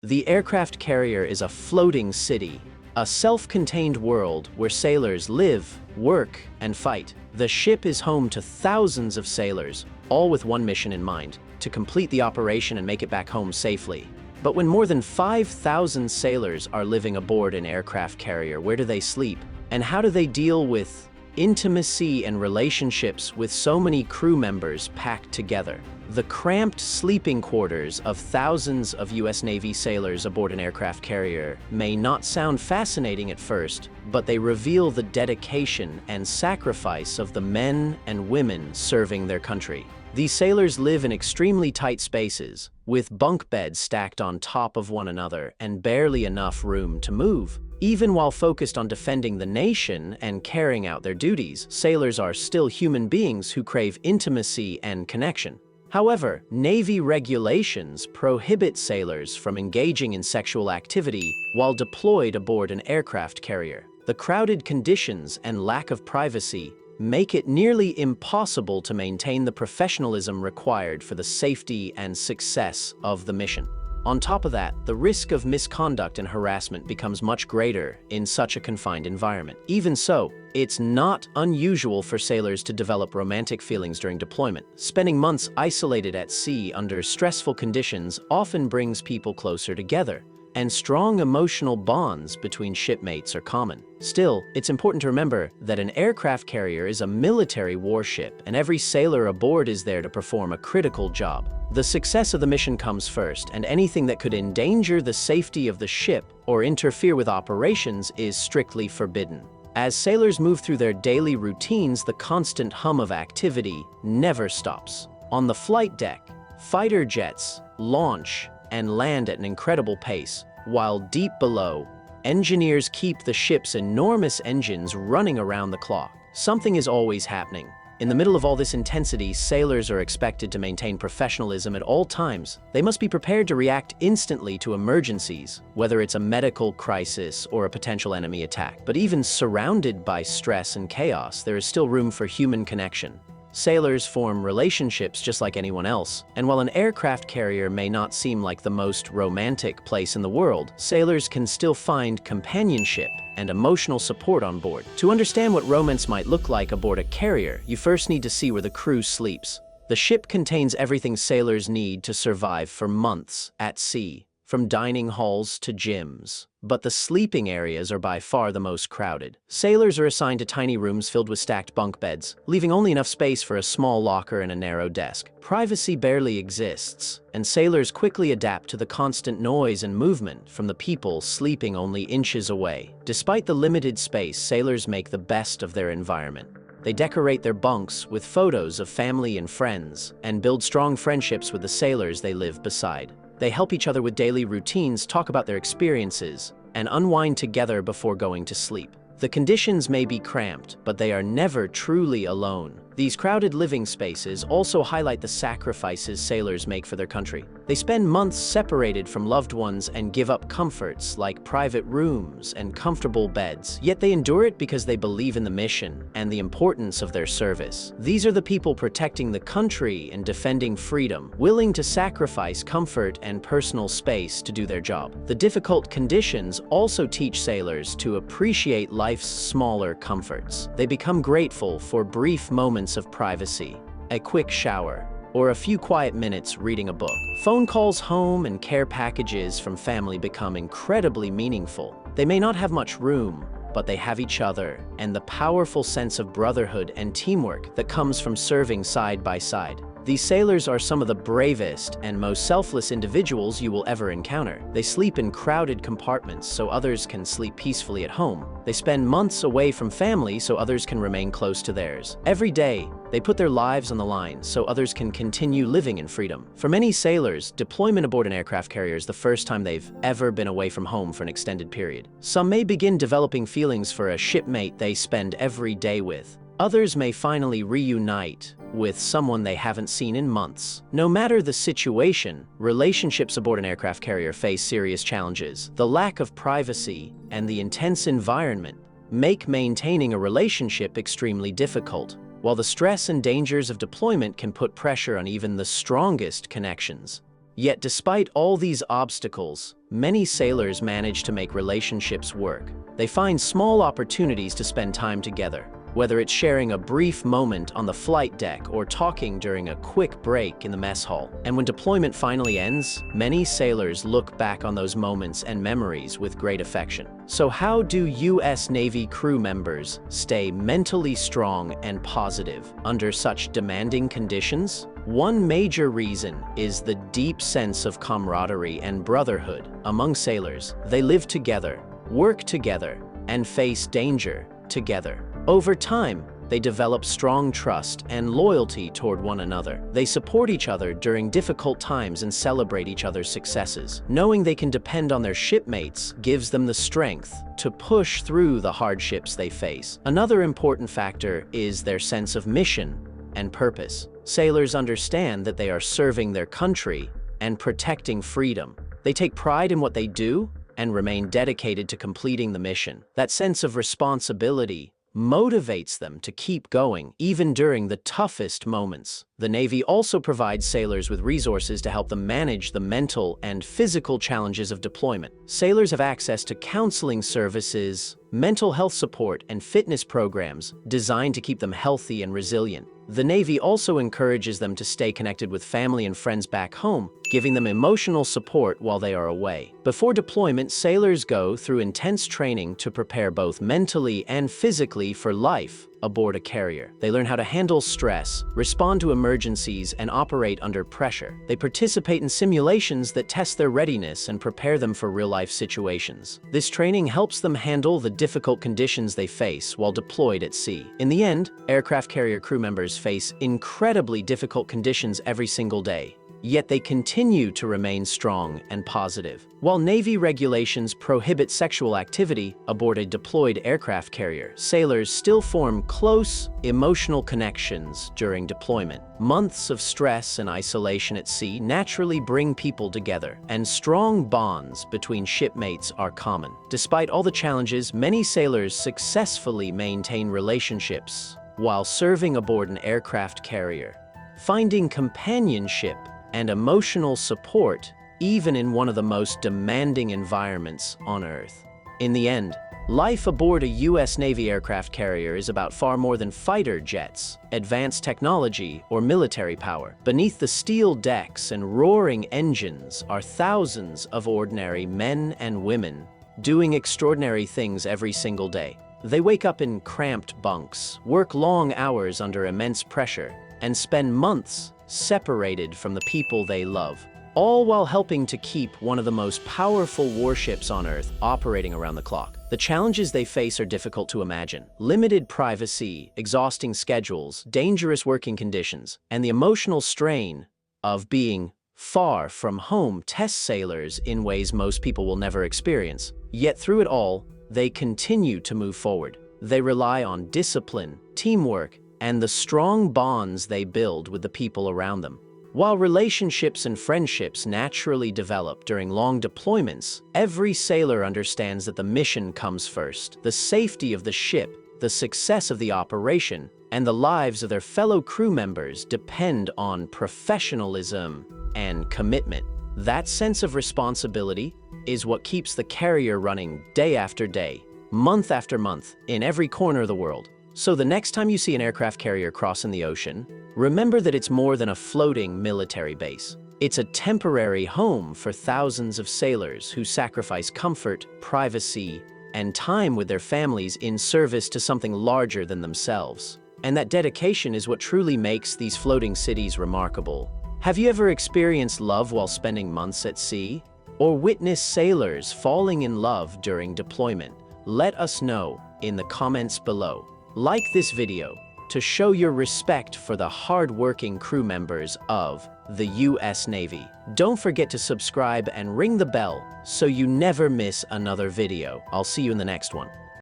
The aircraft carrier is a floating city, a self-contained world where sailors live, work, and fight. The ship is home to thousands of sailors, all with one mission in mind: to complete the operation and make it back home safely. But when more than 5,000 sailors are living aboard an aircraft carrier, where do they sleep? And how do they deal with intimacy and relationships with so many crew members packed together? The cramped sleeping quarters of thousands of U.S. Navy sailors aboard an aircraft carrier may not sound fascinating at first, but they reveal the dedication and sacrifice of the men and women serving their country. These sailors live in extremely tight spaces, with bunk beds stacked on top of one another and barely enough room to move. Even while focused on defending the nation and carrying out their duties, sailors are still human beings who crave intimacy and connection. However, Navy regulations prohibit sailors from engaging in sexual activity while deployed aboard an aircraft carrier. The crowded conditions and lack of privacy make it nearly impossible to maintain the professionalism required for the safety and success of the mission. On top of that, the risk of misconduct and harassment becomes much greater in such a confined environment. Even so, it's not unusual for sailors to develop romantic feelings during deployment. Spending months isolated at sea under stressful conditions often brings people closer together, and strong emotional bonds between shipmates are common. Still, it's important to remember that an aircraft carrier is a military warship, and every sailor aboard is there to perform a critical job. The success of the mission comes first, and anything that could endanger the safety of the ship or interfere with operations is strictly forbidden. As sailors move through their daily routines, the constant hum of activity never stops. On the flight deck, fighter jets launch and land at an incredible pace, while deep below, engineers keep the ship's enormous engines running around the clock. Something is always happening. In the middle of all this intensity, sailors are expected to maintain professionalism at all times. They must be prepared to react instantly to emergencies, whether it's a medical crisis or a potential enemy attack. But even surrounded by stress and chaos, there is still room for human connection. Sailors form relationships just like anyone else, and while an aircraft carrier may not seem like the most romantic place in the world, sailors can still find companionship and emotional support on board. To understand what romance might look like aboard a carrier, you first need to see where the crew sleeps. The ship contains everything sailors need to survive for months at sea, from dining halls to gyms. But the sleeping areas are by far the most crowded. Sailors are assigned to tiny rooms filled with stacked bunk beds, leaving only enough space for a small locker and a narrow desk. Privacy barely exists, and sailors quickly adapt to the constant noise and movement from the people sleeping only inches away. Despite the limited space, sailors make the best of their environment. They decorate their bunks with photos of family and friends, and build strong friendships with the sailors they live beside. They help each other with daily routines, talk about their experiences, and unwind together before going to sleep. The conditions may be cramped, but they are never truly alone. These crowded living spaces also highlight the sacrifices sailors make for their country. They spend months separated from loved ones and give up comforts like private rooms and comfortable beds, yet they endure it because they believe in the mission and the importance of their service. These are the people protecting the country and defending freedom, willing to sacrifice comfort and personal space to do their job. The difficult conditions also teach sailors to appreciate life's smaller comforts. They become grateful for brief moments of privacy, a quick shower, or a few quiet minutes reading a book. Phone calls home and care packages from family become incredibly meaningful. They may not have much room, but they have each other and the powerful sense of brotherhood and teamwork that comes from serving side by side. These sailors are some of the bravest and most selfless individuals you will ever encounter. They sleep in crowded compartments so others can sleep peacefully at home. They spend months away from family so others can remain close to theirs. Every day, they put their lives on the line so others can continue living in freedom. For many sailors, deployment aboard an aircraft carrier is the first time they've ever been away from home for an extended period. Some may begin developing feelings for a shipmate they spend every day with. Others may finally reunite with someone they haven't seen in months. No matter the situation, relationships aboard an aircraft carrier face serious challenges. The lack of privacy and the intense environment make maintaining a relationship extremely difficult, while the stress and dangers of deployment can put pressure on even the strongest connections. Yet despite all these obstacles, many sailors manage to make relationships work. They find small opportunities to spend time together, whether it's sharing a brief moment on the flight deck or talking during a quick break in the mess hall. And when deployment finally ends, many sailors look back on those moments and memories with great affection. So how do U.S. Navy crew members stay mentally strong and positive under such demanding conditions? One major reason is the deep sense of camaraderie and brotherhood among sailors. They live together, work together, and face danger together. Over time, they develop strong trust and loyalty toward one another. They support each other during difficult times and celebrate each other's successes. Knowing they can depend on their shipmates gives them the strength to push through the hardships they face. Another important factor is their sense of mission and purpose. Sailors understand that they are serving their country and protecting freedom. They take pride in what they do and remain dedicated to completing the mission. That sense of responsibility motivates them to keep going, even during the toughest moments. The Navy also provides sailors with resources to help them manage the mental and physical challenges of deployment. Sailors have access to counseling services, mental health support, and fitness programs designed to keep them healthy and resilient. The Navy also encourages them to stay connected with family and friends back home, giving them emotional support while they are away. Before deployment, sailors go through intense training to prepare both mentally and physically for life aboard a carrier. They learn how to handle stress, respond to emergencies, and operate under pressure. They participate in simulations that test their readiness and prepare them for real-life situations. This training helps them handle the difficult conditions they face while deployed at sea. In the end, aircraft carrier crew members face incredibly difficult conditions every single day. Yet they continue to remain strong and positive. While Navy regulations prohibit sexual activity aboard a deployed aircraft carrier, sailors still form close, emotional connections during deployment. Months of stress and isolation at sea naturally bring people together, and strong bonds between shipmates are common. Despite all the challenges, many sailors successfully maintain relationships while serving aboard an aircraft carrier, finding companionship and emotional support even in one of the most demanding environments on Earth. In the end, life aboard a U.S. Navy aircraft carrier is about far more than fighter jets, advanced technology, or military power. Beneath the steel decks and roaring engines are thousands of ordinary men and women doing extraordinary things every single day. They wake up in cramped bunks, work long hours under immense pressure, and spend months separated from the people they love, all while helping to keep one of the most powerful warships on Earth operating around the clock. The challenges they face are difficult to imagine. Limited privacy, exhausting schedules, dangerous working conditions, and the emotional strain of being far from home test sailors in ways most people will never experience. Yet through it all, they continue to move forward. They rely on discipline, teamwork, and the strong bonds they build with the people around them. While relationships and friendships naturally develop during long deployments, every sailor understands that the mission comes first. The safety of the ship, the success of the operation, and the lives of their fellow crew members depend on professionalism and commitment. That sense of responsibility is what keeps the carrier running day after day, month after month, in every corner of the world. So the next time you see an aircraft carrier crossing the ocean, remember that it's more than a floating military base. It's a temporary home for thousands of sailors who sacrifice comfort, privacy, and time with their families in service to something larger than themselves. And that dedication is what truly makes these floating cities remarkable. Have you ever experienced love while spending months at sea? Or witnessed sailors falling in love during deployment? Let us know in the comments below. Like this video to show your respect for the hard-working crew members of the U.S. Navy. Don't forget to subscribe and ring the bell so you never miss another video. I'll see you in the next one.